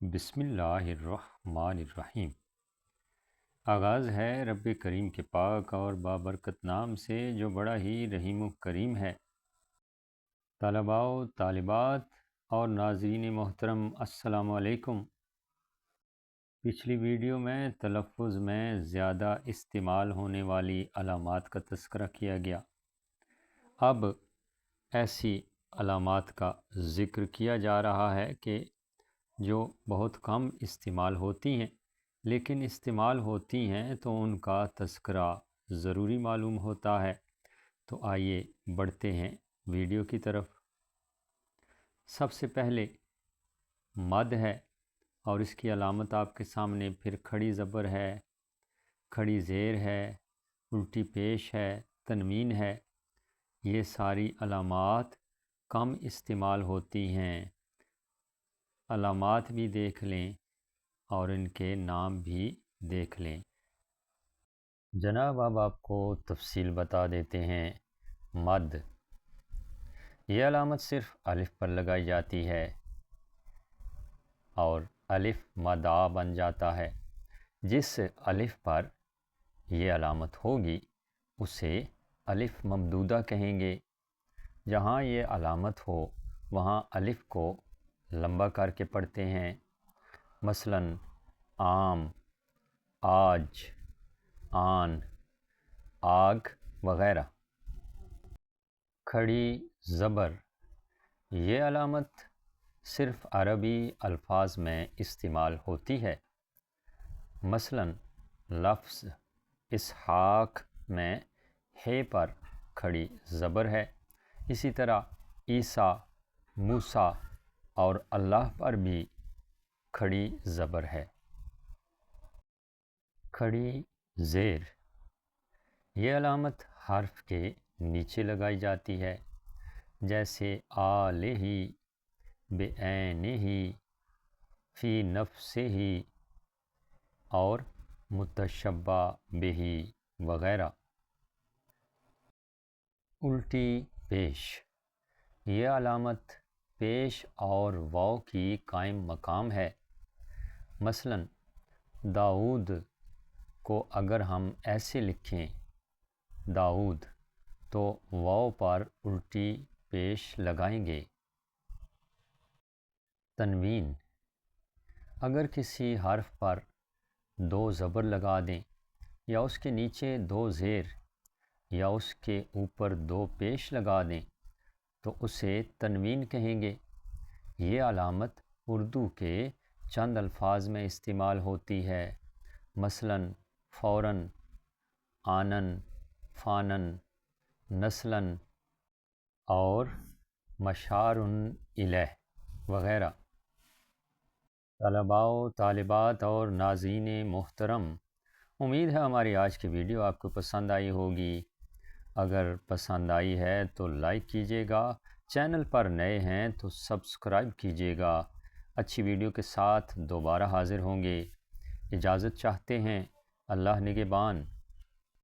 بسم اللہ الرحمن الرحیم۔ آغاز ہے رب کریم کے پاک اور بابرکت نام سے جو بڑا ہی رحیم و کریم ہے۔ طلباء و طالبات اور ناظرین محترم، السلام علیکم۔ پچھلی ویڈیو میں تلفظ میں زیادہ استعمال ہونے والی علامات کا تذکرہ کیا گیا۔ اب ایسی علامات کا ذکر کیا جا رہا ہے کہ جو بہت کم استعمال ہوتی ہیں، لیکن استعمال ہوتی ہیں تو ان کا تذکرہ ضروری معلوم ہوتا ہے۔ تو آئیے بڑھتے ہیں ویڈیو کی طرف۔ سب سے پہلے مد ہے اور اس کی علامت آپ کے سامنے، پھر کھڑی زبر ہے، کھڑی زیر ہے، الٹی پیش ہے، تنوین ہے۔ یہ ساری علامات کم استعمال ہوتی ہیں۔ علامات بھی دیکھ لیں اور ان کے نام بھی دیکھ لیں۔ جناب اب آپ کو تفصیل بتا دیتے ہیں۔ مد، یہ علامت صرف الف پر لگائی جاتی ہے اور الف مدّ بن جاتا ہے۔ جس الف پر یہ علامت ہوگی اسے الف ممدودہ کہیں گے۔ جہاں یہ علامت ہو وہاں الف کو لمبا کر کے پڑھتے ہیں، مثلاً عام، آج، آن، آگ وغیرہ۔ کھڑی زبر، یہ علامت صرف عربی الفاظ میں استعمال ہوتی ہے، مثلاً لفظ اسحاق میں ہے پر کھڑی زبر ہے۔ اسی طرح عیسیٰ، موسیٰ اور اللہ پر بھی کھڑی زبر ہے۔ کھڑی زیر، یہ علامت حرف کے نیچے لگائی جاتی ہے، جیسے آلہ، بعینہ، فی نفسہ اور متشبہ بہ وغیرہ۔ الٹی پیش، یہ علامت پیش اور واو کی قائم مقام ہے، مثلاً داؤد کو اگر ہم ایسے لکھیں داؤد تو واو پر الٹی پیش لگائیں گے۔ تنوین، اگر کسی حرف پر دو زبر لگا دیں یا اس کے نیچے دو زیر یا اس کے اوپر دو پیش لگا دیں تو اسے تنوین کہیں گے۔ یہ علامت اردو کے چند الفاظ میں استعمال ہوتی ہے، مثلاً فوراً، آنن، فانن، نسلاً اور مشار الیہ وغیرہ۔ طلباء و طالبات اور ناظرین محترم، امید ہے ہماری آج کی ویڈیو آپ کو پسند آئی ہوگی۔ اگر پسند آئی ہے تو لائک کیجیے گا، چینل پر نئے ہیں تو سبسکرائب کیجیے گا۔ اچھی ویڈیو کے ساتھ دوبارہ حاضر ہوں گے۔ اجازت چاہتے ہیں، اللہ نگہبان۔